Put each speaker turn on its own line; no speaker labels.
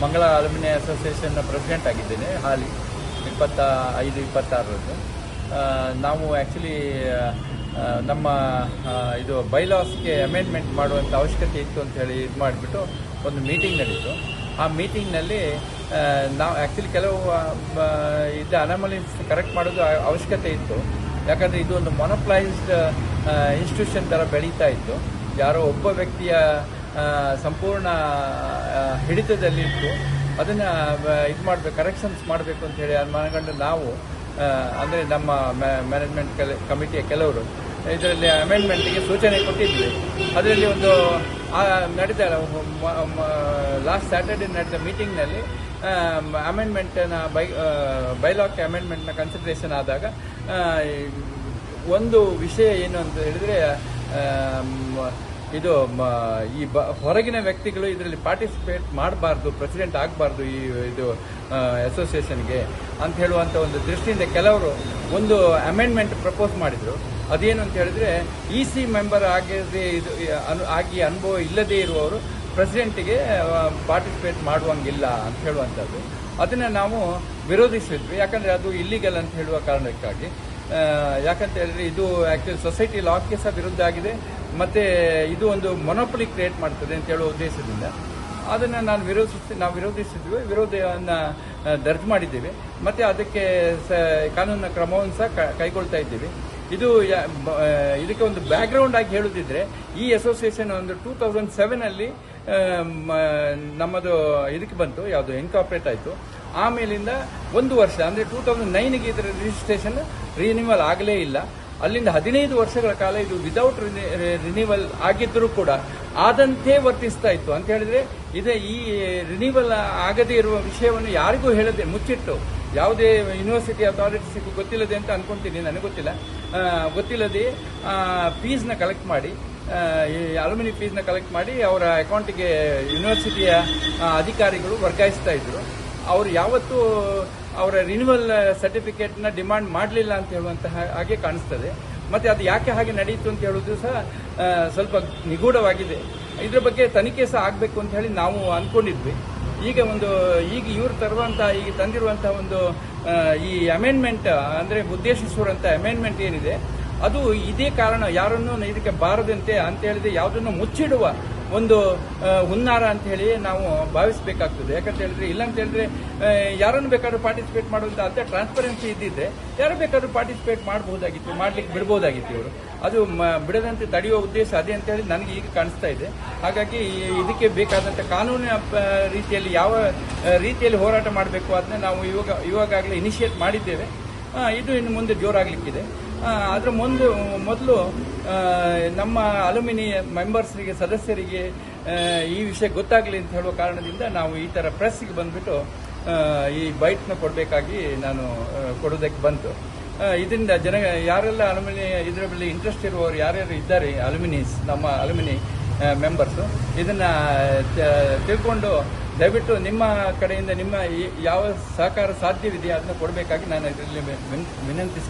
ಮಂಗಳ alumni ಅಸೋಸಿಯೇಷನ್ನ president ಆಗಿದ್ದೇನೆ ಹಾಲಿ 25-26 ನಾವು ಆ್ಯಕ್ಚುಲಿ ನಮ್ಮ ಇದು ಬೈಲಾಸ್ಗೆ ಅಮೆಂಡ್ಮೆಂಟ್ ಮಾಡುವಂಥ ಅವಶ್ಯಕತೆ ಇತ್ತು ಅಂತ ಹೇಳಿ ಇದು ಮಾಡಿಬಿಟ್ಟು ಒಂದು ಮೀಟಿಂಗ್ ನಡೀತು. ಆ ಮೀಟಿಂಗ್ನಲ್ಲಿ ನಾವು ಆ್ಯಕ್ಚುಲಿ ಕೆಲವು ಇದು ಅನಾಮಲೀಸ್ ಕರೆಕ್ಟ್ ಮಾಡೋದು ಅವಶ್ಯಕತೆ ಇತ್ತು. ಯಾಕಂದರೆ ಇದು ಒಂದು ಮೊನೋಪ್ಲೈಸ್ಡ್ ಇನ್ಸ್ಟಿಟ್ಯೂಷನ್ ಥರ ಬೆಳೀತಾ ಇತ್ತು. ಯಾರೋ ಒಬ್ಬ ವ್ಯಕ್ತಿಯ ಸಂಪೂರ್ಣ ಹಿಡಿತದಲ್ಲಿತ್ತು. ಅದನ್ನು ಇದು ಮಾಡಬೇಕು, ಕರೆಕ್ಷನ್ಸ್ ಮಾಡಬೇಕು ಅಂತ ಹೇಳಿ ಮನಗಂಡು ನಾವು ಅಂದರೆ ನಮ್ಮ ಮ್ಯಾನೇಜ್ಮೆಂಟ್ ಕಮಿಟಿಯ ಕೆಲವರು ಇದರಲ್ಲಿ ಅಮೆಂಡ್ಮೆಂಟ್ಗೆ ಸೂಚನೆ ಕೊಟ್ಟಿದ್ವಿ. ಅದರಲ್ಲಿ ಒಂದು ನಡೆದ ಲಾಸ್ಟ್ ಸ್ಯಾಟರ್ಡೇ ನಡೆದ ಮೀಟಿಂಗ್ನಲ್ಲಿ ಅಮೆಂಡ್ಮೆಂಟ್ನ ಬೈಲಾಕ್ಕೆ ಅಮೆಂಡ್ಮೆಂಟ್ನ ಕನ್ಸಿಡರೇಷನ್ ಆದಾಗ ಒಂದು ವಿಷಯ ಏನು ಅಂತ ಹೇಳಿದರೆ ಇದು ಈ ಹೊರಗಿನ ವ್ಯಕ್ತಿಗಳು ಇದರಲ್ಲಿ ಪಾರ್ಟಿಸಿಪೇಟ್ ಮಾಡಬಾರ್ದು, ಪ್ರೆಸಿಡೆಂಟ್ ಆಗಬಾರ್ದು ಇದು ಅಸೋಸಿಯೇಷನ್ಗೆ ಅಂತ ಹೇಳುವಂಥ ಒಂದು ದೃಷ್ಟಿಯಿಂದ ಕೆಲವರು ಒಂದು ಅಮೆಂಡ್ಮೆಂಟ್ ಪ್ರಪೋಸ್ ಮಾಡಿದರು. ಅದೇನು ಅಂತ ಹೇಳಿದ್ರೆ EC ಮೆಂಬರ್ ಆಗಿ ಅನುಭವ ಇಲ್ಲದೇ ಇರುವವರು ಪ್ರೆಸಿಡೆಂಟಿಗೆ ಪಾರ್ಟಿಸಿಪೇಟ್ ಮಾಡುವಂಗಿಲ್ಲ ಅಂತ ಹೇಳುವಂಥದ್ದು. ಅದನ್ನು ನಾವು ವಿರೋಧಿಸಿದ್ವಿ. ಯಾಕಂದರೆ ಅದು ಇಲ್ಲಿಗಲ್ ಅಂತ ಹೇಳುವ ಕಾರಣಕ್ಕಾಗಿ. ಯಾಕಂತ ಹೇಳಿದ್ರೆ ಇದು ಆ್ಯಕ್ಚುಲಿ ಸೊಸೈಟಿ ಲಾಕ್ಕೆ ಸಹ ವಿರುದ್ಧ ಆಗಿದೆ, ಮತ್ತು ಇದು ಒಂದು ಮೊನೋಪಲಿ ಕ್ರಿಯೇಟ್ ಮಾಡ್ತದೆ ಅಂತ ಹೇಳುವ ಉದ್ದೇಶದಿಂದ ಅದನ್ನು ನಾವು ವಿರೋಧಿಸಿದ್ವಿ. ವಿರೋಧವನ್ನು ದರ್ಜ್ ಮಾಡಿದ್ದೀವಿ ಮತ್ತು ಅದಕ್ಕೆ ಕಾನೂನಿನ ಕ್ರಮವನ್ನು ಸಹ ಕೈಗೊಳ್ತಾ ಇದ್ದೀವಿ. ಇದಕ್ಕೆ ಒಂದು ಬ್ಯಾಕ್ಗ್ರೌಂಡ್ ಆಗಿ ಹೇಳುತ್ತಿದ್ರೆ ಈ ಅಸೋಸಿಯೇಷನ್ ಒಂದು 2007 ನಮ್ಮದು ಇದಕ್ಕೆ ಬಂತು, ಯಾವುದು ಇನ್ಕಾರ್ಪೊರೇಟ್ ಆಯಿತು. ಆಮೇಲಿಂದ ಒಂದು ವರ್ಷ ಅಂದರೆ 2009ಗೆ ಇದರ ರಿಜಿಸ್ಟ್ರೇಷನ್ ರಿನ್ಯೂವಲ್ ಆಗಲೇ ಇಲ್ಲ. ಅಲ್ಲಿಂದ 15 ವರ್ಷಗಳ ಕಾಲ ಇದು ವಿದೌಟ್ ರಿನ್ಯೂವಲ್ ಆಗಿದ್ದರೂ ಕೂಡ ಆದಂತೆ ವರ್ತಿಸ್ತಾ ಇತ್ತು. ಅಂತ ಹೇಳಿದ್ರೆ ಈ ರಿನ್ಯೂವಲ್ ಆಗದೇ ಇರುವ ವಿಷಯವನ್ನು ಯಾರಿಗೂ ಹೇಳದೆ ಮುಚ್ಚಿಟ್ಟು, ಯಾವುದೇ ಯೂನಿವರ್ಸಿಟಿ ಅಥಾರಿಟೀಸ್ಗೂ ಗೊತ್ತಿಲ್ಲದೆ ಅಂತ ಅನ್ಕೊಂತೀನಿ, ನನಗೆ ಗೊತ್ತಿಲ್ಲದೆ ಫೀಸ್ನ ಕಲೆಕ್ಟ್ ಮಾಡಿ, ಈ ಅಲ್ಯುಮಿನಿ ಫೀಸ್ನ ಕಲೆಕ್ಟ್ ಮಾಡಿ ಅವರ ಅಕೌಂಟಿಗೆ ಯೂನಿವರ್ಸಿಟಿಯ ಅಧಿಕಾರಿಗಳು ವರ್ಗಾಯಿಸ್ತಾ ಇದ್ರು. ಅವರು ಯಾವತ್ತೂ ಅವರ ರಿನ್ಯೂವಲ್ ಸರ್ಟಿಫಿಕೇಟ್ನ ಡಿಮಾಂಡ್ ಮಾಡಲಿಲ್ಲ ಅಂತ ಹೇಳುವಂತಹ ಹಾಗೆ ಕಾಣಿಸ್ತದೆ. ಮತ್ತು ಅದು ಯಾಕೆ ಹಾಗೆ ನಡೆಯಿತು ಅಂತ ಹೇಳೋದು ಸಹ ಸ್ವಲ್ಪ ನಿಗೂಢವಾಗಿದೆ. ಇದರ ಬಗ್ಗೆ ತನಿಖೆ ಸಹ ಆಗಬೇಕು ಅಂತ ಹೇಳಿ ನಾವು ಅಂದ್ಕೊಂಡಿದ್ವಿ. ಈಗ ಇವರು ತಂದಿರುವಂತಹ ಒಂದು ಈ ಅಮೆಂಡ್ಮೆಂಟ್ ಅಂದರೆ ಉದ್ದೇಶಿಸಿರುವಂಥ ಅಮೆಂಡ್ಮೆಂಟ್ ಏನಿದೆ ಅದು ಇದೇ ಕಾರಣ, ಯಾರನ್ನು ಇದಕ್ಕೆ ಬಾರದಂತೆ ಅಂತ ಹೇಳಿದ್ರೆ ಯಾವುದನ್ನು ಮುಚ್ಚಿಡುವ ಒಂದು ಹುನ್ನಾರ ಅಂತ ಹೇಳಿ ನಾವು ಭಾವಿಸಬೇಕಾಗ್ತದೆ. ಯಾಕಂತ ಹೇಳಿದ್ರೆ ಇಲ್ಲಂತ ಹೇಳಿದ್ರೆ ಯಾರನ್ನು ಬೇಕಾದ್ರೂ ಪಾರ್ಟಿಸಿಪೇಟ್ ಮಾಡುವಂತ ಅಂತ ಟ್ರಾನ್ಸ್ಪರೆನ್ಸಿ ಇದ್ದಿದ್ರೆ ಯಾರು ಬೇಕಾದ್ರೂ ಪಾರ್ಟಿಸಿಪೇಟ್ ಮಾಡಬಹುದಾಗಿತ್ತು, ಮಾಡ್ಲಿಕ್ಕೆ ಬಿಡಬಹುದಾಗಿತ್ತು. ಇವರು ಅದು ಬಿಡದಂತೆ ತಡೆಯುವ ಉದ್ದೇಶ ಅದೇ ಅಂತ ಹೇಳಿ ನನಗೆ ಈಗ ಕಾಣಿಸ್ತಾ ಇದೆ. ಹಾಗಾಗಿ ಇದಕ್ಕೆ ಬೇಕಾದಂಥ ಕಾನೂನಿನ ರೀತಿಯಲ್ಲಿ ಯಾವ ರೀತಿಯಲ್ಲಿ ಹೋರಾಟ ಮಾಡಬೇಕು ಅದನ್ನ ನಾವು ಇವಾಗಲೇ ಇನಿಷಿಯೇಟ್ ಮಾಡಿದ್ದೇವೆ. ಇದು ಇನ್ನು ಮುಂದೆ ಜೋರಾಗಲಿಕ್ಕಿದೆ. ಅದರ ಮೊದಲು ನಮ್ಮ ಅಲ್ಯುಮಿನಿ ಮೆಂಬರ್ಸ್ರಿಗೆ, ಸದಸ್ಯರಿಗೆ ಈ ವಿಷಯ ಗೊತ್ತಾಗಲಿ ಅಂತ ಹೇಳುವ ಕಾರಣದಿಂದ ನಾವು ಈ ಥರ ಪ್ರೆಸ್ಸಿಗೆ ಬಂದುಬಿಟ್ಟು ಈ ಬೈಟ್ನ ಕೊಡೋದಕ್ಕೆ ಬಂತು. ಇದರಿಂದ ಯಾರೆಲ್ಲ ಅಲ್ಯುಮಿನಿ ಇದರ ಮೇಲೆ ಇಂಟ್ರೆಸ್ಟ್ ಇರುವವರು ಯಾರ್ಯಾರು ಇದ್ದಾರೆ ನಮ್ಮ ಅಲ್ಯುಮಿನಿ ಮೆಂಬರ್ಸು, ಇದನ್ನು ತಿಳ್ಕೊಂಡು ದಯವಿಟ್ಟು ನಿಮ್ಮ ಕಡೆಯಿಂದ ನಿಮ್ಮ ಯಾವ ಸಹಕಾರ ಸಾಧ್ಯವಿದೆಯೋ ಅದನ್ನು ಕೊಡಬೇಕಾಗಿ ನಾನು ಇದರಲ್ಲಿ ವಿನಂತಿಸಿಕೊಳ್ತೀನಿ.